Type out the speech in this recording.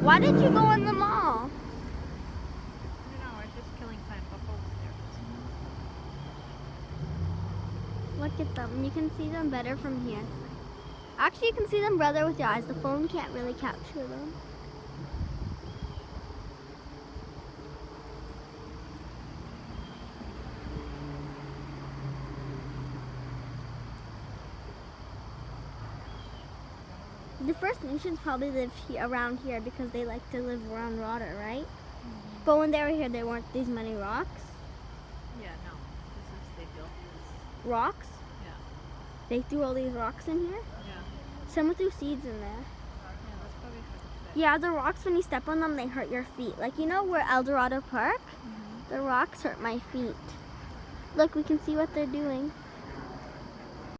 Why did you go in the mall? I don't know, we're just killing time. Buffalo's there. Look at them. You can see them better from here. Actually, you can see them better with your eyes. The phone can't really capture them. The First Nations probably live around here because they like to live around water, right? But when they were here, there weren't these many rocks. Yeah, no. This is, they built this. Rocks? Yeah. They threw all these rocks in here? Yeah. Someone threw seeds in there. Yeah, that's probably for the Yeah, the rocks, when you step on them, they hurt your feet. Like, you know where El Dorado Park? The rocks hurt my feet. Look, we can see what they're doing.